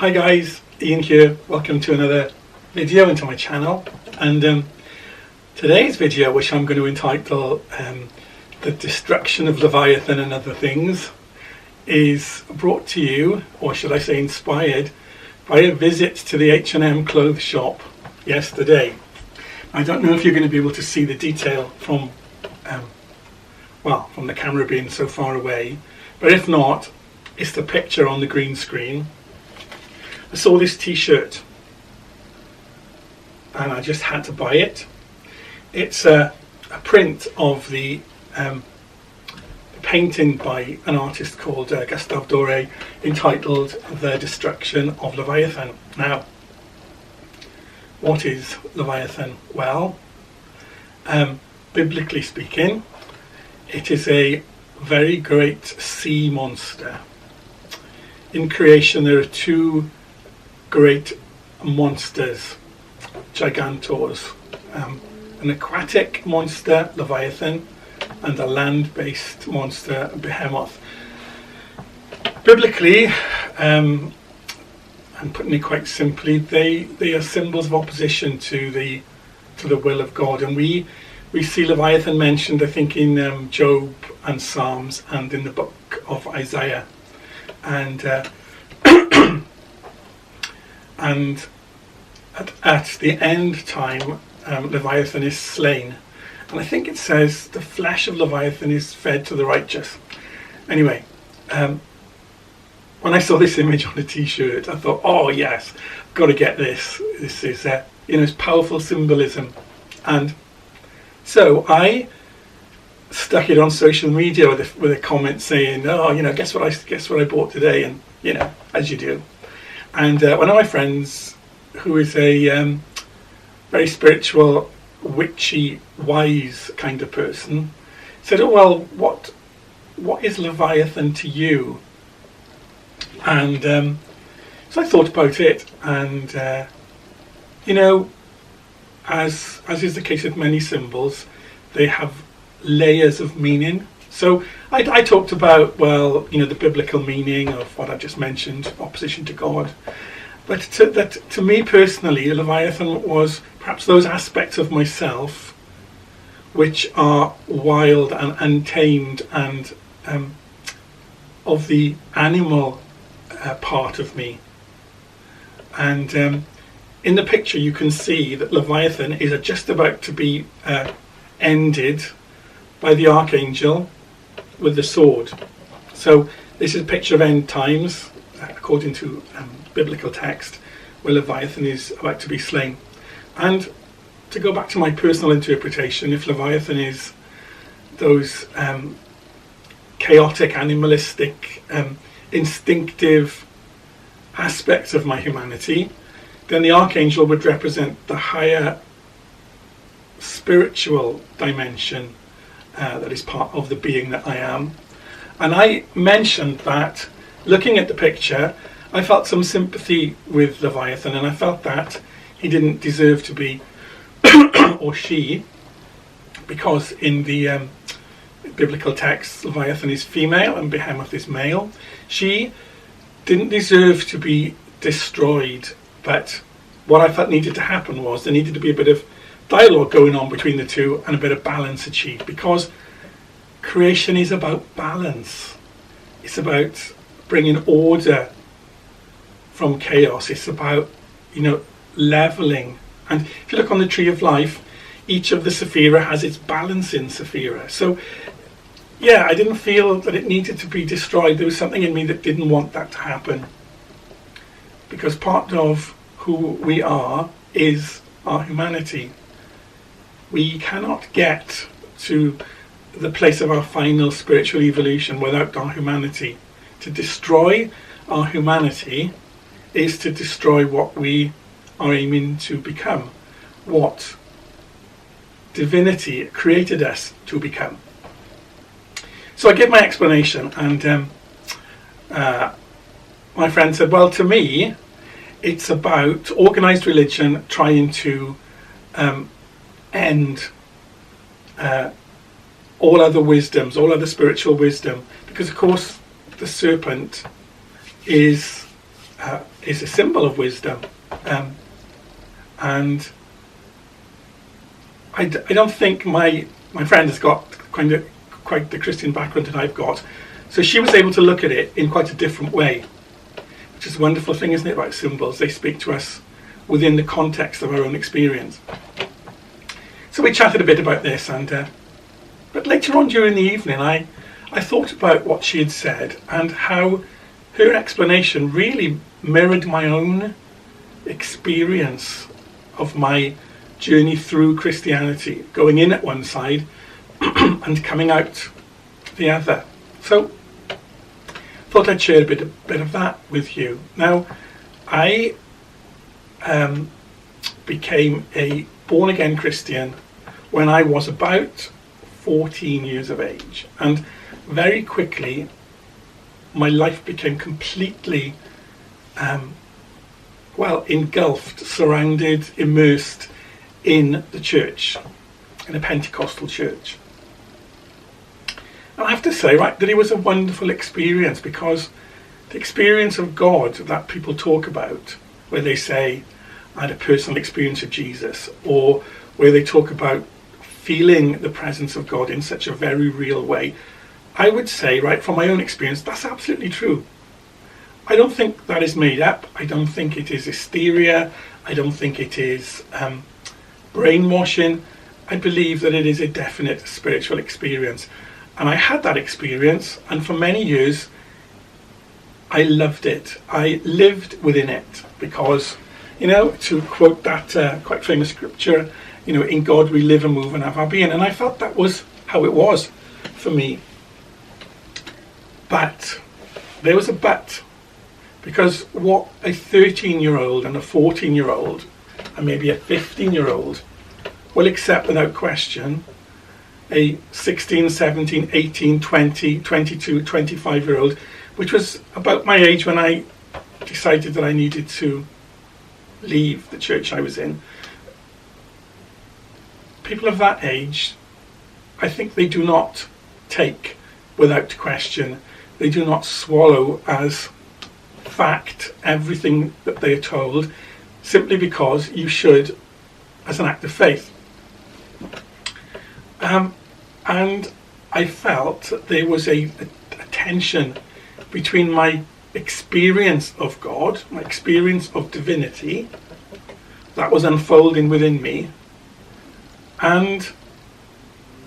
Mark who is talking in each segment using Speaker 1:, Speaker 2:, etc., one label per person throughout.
Speaker 1: Hi guys, Ian here. Welcome to another video into my channel, and today's video, which I'm going to entitle The Destruction of Leviathan and Other Things, is brought to you, or should I say inspired, by a visit to the H&M clothes shop yesterday. I don't know if you're going to be able to see the detail from the camera being so far away, but if not, it's the picture on the green screen. I saw this t-shirt and I just had to buy it. It's a print of the painting by an artist called Gustave Dore, entitled The Destruction of Leviathan. Now, what is Leviathan? Well, biblically speaking, it is a very great sea monster. In creation there are two great monsters, gigantors, an aquatic monster, Leviathan, and a land-based monster, Behemoth. Biblically, and putting it quite simply, they are symbols of opposition to the will of God, and we see Leviathan mentioned, I think, in Job and Psalms and in the book of Isaiah, and at the end time, Leviathan is slain, and I think it says the flesh of Leviathan is fed to the righteous. Anyway, when I saw this image on a t-shirt, I thought, oh yes, got to get this. This is it's powerful symbolism. And so I stuck it on social media with a comment saying, oh, guess what I bought today, and as you do. And one of my friends, who is a very spiritual, witchy, wise kind of person, said, oh well, what is Leviathan to you? And so I thought about it, and as is the case with many symbols, they have layers of meaning. So I talked about, the biblical meaning of what I just mentioned, opposition to God. But to me personally, Leviathan was perhaps those aspects of myself which are wild and untamed, and of the animal part of me. And in the picture you can see that Leviathan is just about to be ended by the archangel with the sword. So this is a picture of end times, according to biblical text, where Leviathan is about to be slain. And to go back to my personal interpretation, if Leviathan is those chaotic, animalistic, instinctive aspects of my humanity, then the archangel would represent the higher spiritual dimension that is part of the being that I am. And I mentioned that, looking at the picture, I felt some sympathy with Leviathan, and I felt that he didn't deserve to be, or she, because in the biblical text, Leviathan is female and Behemoth is male. She didn't deserve to be destroyed, but what I felt needed to happen was there needed to be a bit of dialogue going on between the two and a bit of balance achieved, because creation is about balance. It's about bringing order from chaos. It's about leveling. And if you look on the tree of life, each of the Sephira has its balancing Sephira. So I didn't feel that it needed to be destroyed. There was something in me that didn't want that to happen, because part of who we are is our humanity. We cannot get to the place of our final spiritual evolution without our humanity. To destroy our humanity is to destroy what we are aiming to become, what divinity created us to become. So I gave my explanation, and my friend said, well, to me, it's about organized religion trying to end all other wisdoms, all other spiritual wisdom, because of course the serpent is is a symbol of wisdom. And I don't think my friend has got quite the Christian background that I've got. So she was able to look at it in quite a different way, which is a wonderful thing, isn't it, about symbols? They speak to us within the context of our own experience. So we chatted a bit about this, but later on during the evening I thought about what she had said and how her explanation really mirrored my own experience of my journey through Christianity, going in at one side and coming out the other. So thought I'd share a bit of that with you. Now, I became a born-again Christian when I was about 14 years of age, and very quickly my life became completely engulfed, surrounded, immersed in the church, in a Pentecostal church. And I have to say, that it was a wonderful experience, because the experience of God that people talk about, where they say, I had a personal experience of Jesus, or where they talk about feeling the presence of God in such a very real way, I would say, from my own experience, that's absolutely true. I don't think that is made up. I don't think it is hysteria. I don't think it is brainwashing. I believe that it is a definite spiritual experience. And I had that experience, and for many years I loved it. I lived within it, because, to quote that quite famous scripture, in God we live and move and have our being. And I felt that was how it was for me. But there was a but, because what a 13-year-old and a 14-year-old and maybe a 15-year-old will accept without question, a 16, 17, 18, 20, 22, 25-year-old, which was about my age when I decided that I needed to leave the church I was in. People of that age, I think they do not take without question. They do not swallow as fact everything that they are told, simply because you should, as an act of faith. And I felt that there was a tension between my experience of God, my experience of divinity that was unfolding within me, and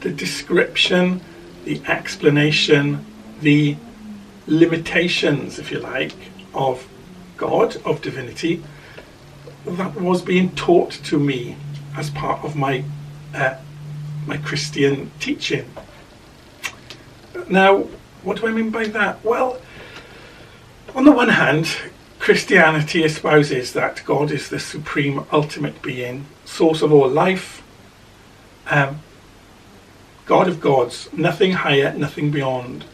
Speaker 1: the description, the explanation, the limitations, if you like, of God, of divinity, that was being taught to me as part of my Christian teaching. Now, what do I mean by that? Well, on the one hand, Christianity espouses that God is the supreme ultimate being, source of all life, God of gods, nothing higher, nothing beyond.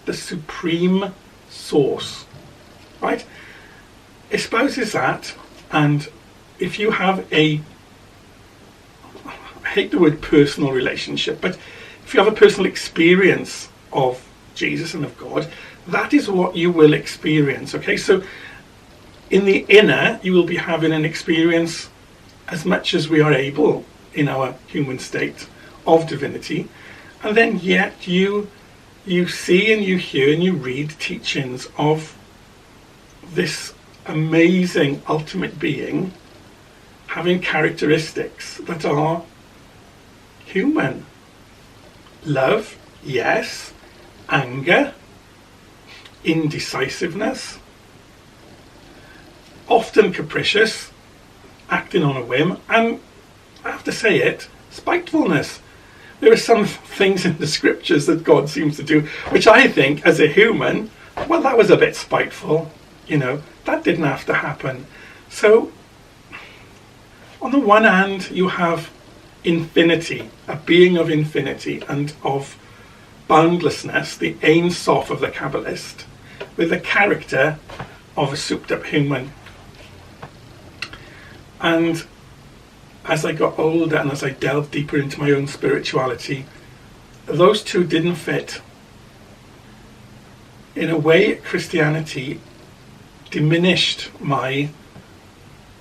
Speaker 1: The supreme source, right? Espouses that, and if you have I hate the word personal relationship, but if you have a personal experience of Jesus and of God, that is what you will experience, okay? So in the inner, you will be having an experience as much as we are able in our human state of divinity, and then yet you see and you hear and you read teachings of this amazing ultimate being having characteristics that are human. Love, yes. Anger, indecisiveness, often capricious, acting on a whim, and I have to say it, spitefulness. There are some things in the scriptures that God seems to do, which I think, as a human, well, that was a bit spiteful. That didn't have to happen. So, on the one hand, you have infinity, a being of infinity and of boundlessness, the Ein Sof of the Kabbalist, with the character of a souped-up human. And as I got older and as I delved deeper into my own spirituality, those two didn't fit. In a way, Christianity diminished my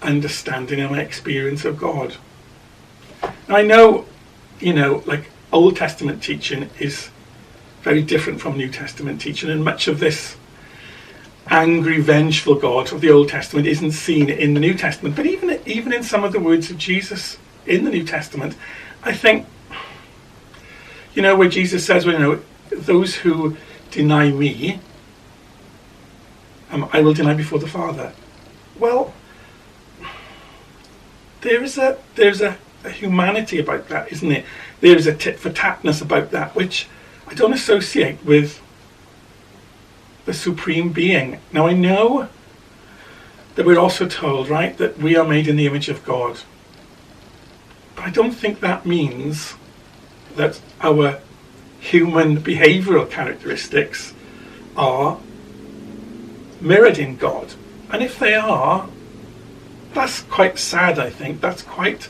Speaker 1: understanding and my experience of God. Now, I know, like Old Testament teaching is very different from New Testament teaching, and much of this angry, vengeful God of the Old Testament isn't seen in the New Testament. But even in some of the words of Jesus in the New Testament, I think, where Jesus says, those who deny me, I will deny before the Father. Well, there's a humanity about that, isn't it? There's a tit for tatness about that, which I don't associate with the supreme being. Now, I know that we're also told, right, that we are made in the image of God. But I don't think that means that our human behavioural characteristics are mirrored in God. And if they are, that's quite sad, I think. That's quite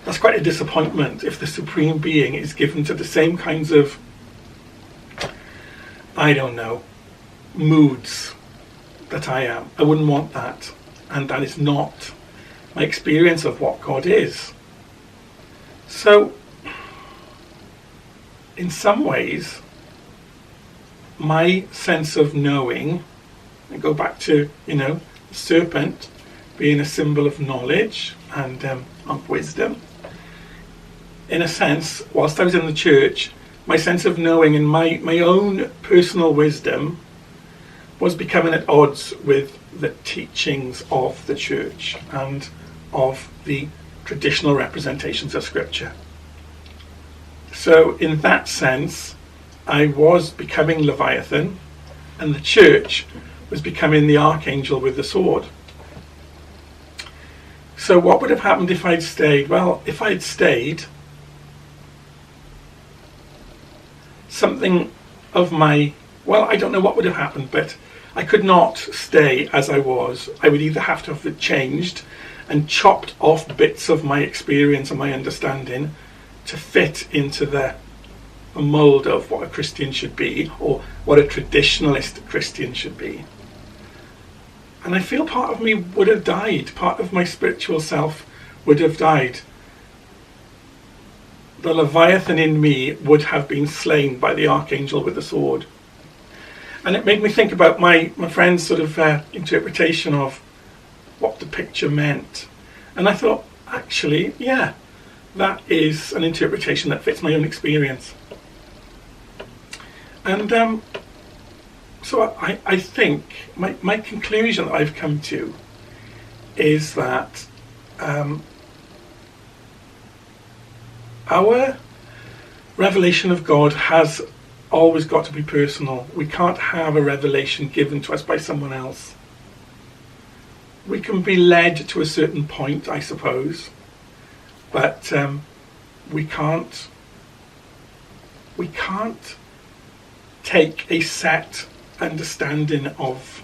Speaker 1: a disappointment if the supreme being is given to the same kinds of, moods that I am. I wouldn't want that. And that is not my experience of what God is. So, in some ways, my sense of knowing, I go back to, the serpent being a symbol of knowledge and of wisdom. In a sense, whilst I was in the church, my sense of knowing and my own personal wisdom was becoming at odds with the teachings of the church and of the traditional representations of Scripture. So in that sense, I was becoming Leviathan, and the church was becoming the archangel with the sword. So what would have happened if I'd stayed? Well, if I'd stayed, something of my, I don't know what would have happened, but I could not stay as I was. I would either have to have changed and chopped off bits of my experience and my understanding to fit into the mould of what a Christian should be, or what a traditionalist Christian should be. And I feel part of me would have died. Part of my spiritual self would have died. The Leviathan in me would have been slain by the archangel with the sword. And it made me think about my friend's sort of interpretation of what the picture meant. And I thought, actually, yeah, that is an interpretation that fits my own experience. And so I think my conclusion that I've come to is that our revelation of God has always got to be personal. We can't have a revelation given to us by someone else. We can be led to a certain point, I suppose, but we can't take a set understanding of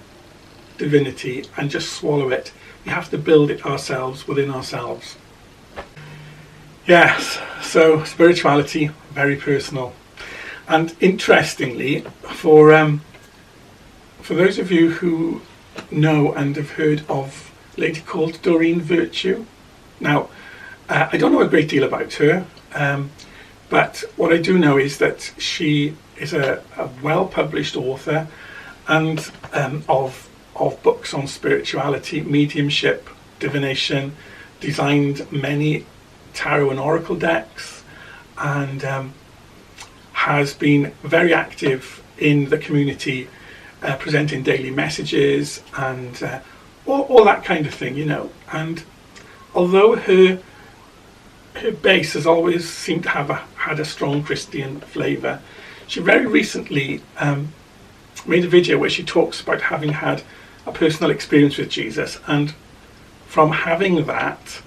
Speaker 1: divinity and just swallow it. We have to build it ourselves within ourselves. Yes, so spirituality, very personal. And interestingly, for those of you who know and have heard of a lady called Doreen Virtue, now I don't know a great deal about her, but what I do know is that she is a well-published author and of books on spirituality, mediumship, divination, designed many tarot and oracle decks, and has been very active in the community, presenting daily messages and all that kind of thing, And although her base has always seemed to have had a strong Christian flavour, she very recently made a video where she talks about having had a personal experience with Jesus, and from having that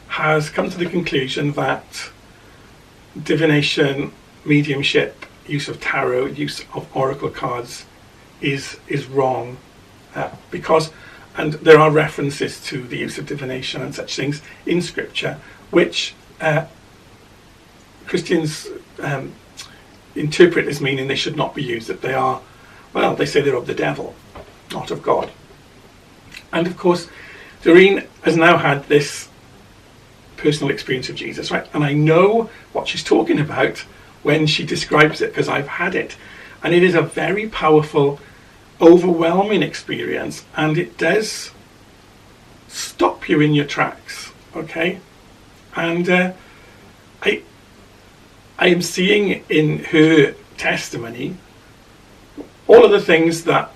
Speaker 1: has come to the conclusion that divination, mediumship, use of tarot, use of oracle cards is wrong, because, and there are references to the use of divination and such things in Scripture, which Christians interpret as meaning they should not be used, that they are, they say they're of the devil, not of God. And of course, Doreen has now had this personal experience of Jesus, right? And I know what she's talking about when she describes it, because I've had it. And it is a very powerful, overwhelming experience, and it does stop you in your tracks, okay? And I am seeing in her testimony all of the things that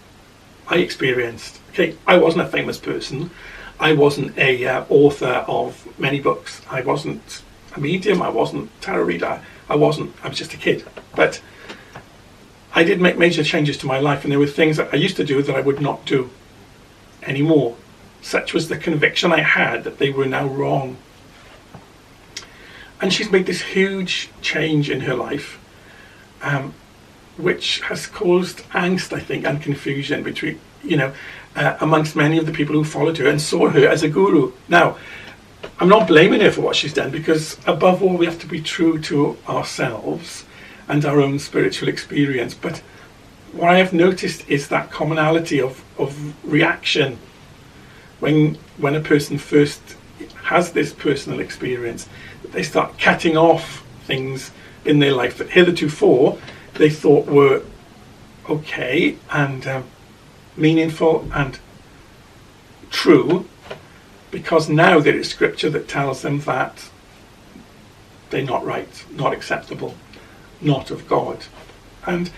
Speaker 1: I experienced. Okay, I wasn't a famous person. I wasn't a author of many books. I wasn't a medium. I wasn't a tarot reader. I was just a kid. But I did make major changes to my life, and there were things that I used to do that I would not do anymore. Such was the conviction I had that they were now wrong. And she's made this huge change in her life, which has caused angst, I think, and confusion between, amongst many of the people who followed her and saw her as a guru. Now, I'm not blaming her for what she's done, because above all, we have to be true to ourselves and our own spiritual experience. But what I have noticed is that commonality of reaction when a person first has this personal experience, that they start cutting off things in their life that heretofore they thought were okay and meaningful and true, because now there is scripture that tells them that they're not right, not acceptable, not of God. And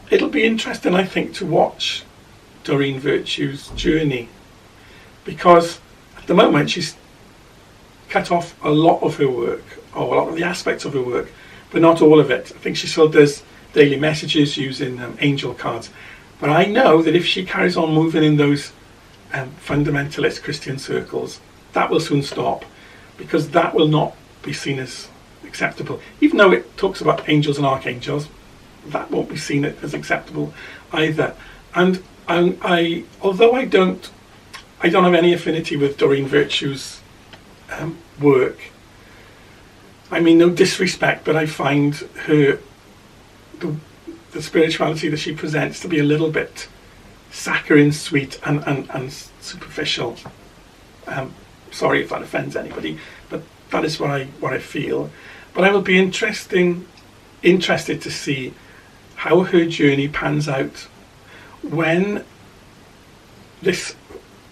Speaker 1: it'll be interesting, I think, to watch Doreen Virtue's journey, because at the moment she's cut off a lot of her work, or a lot of the aspects of her work, but not all of it. I think she still does daily messages using angel cards. But I know that if she carries on moving in those fundamentalist Christian circles, that will soon stop, because that will not be seen as acceptable. Even though it talks about angels and archangels, that won't be seen as acceptable either. And although I don't have any affinity with Doreen Virtue's work, I mean no disrespect, but I find her the spirituality that she presents to be a little bit saccharine, sweet, and superficial. Sorry if that offends anybody, but that is what I feel. But I will be interested to see how her journey pans out when this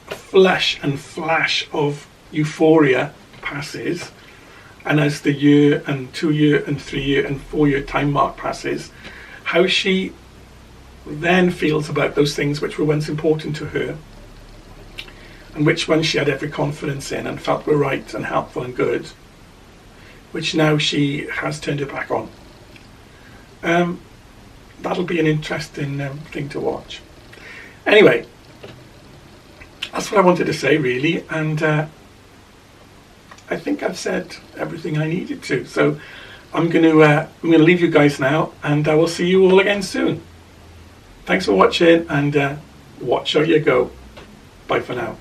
Speaker 1: flush and flash of euphoria passes, and as the year and 2 year and 3 year and 4 year time mark passes, how she then feels about those things which were once important to her, and which ones she had every confidence in and felt were right and helpful and good, which now she has turned her back on. That'll be an interesting thing to watch. Anyway, that's what I wanted to say, really, and I think I've said everything I needed to. So I'm going to leave you guys now, and I will see you all again soon. Thanks for watching, and watch how you go. Bye for now.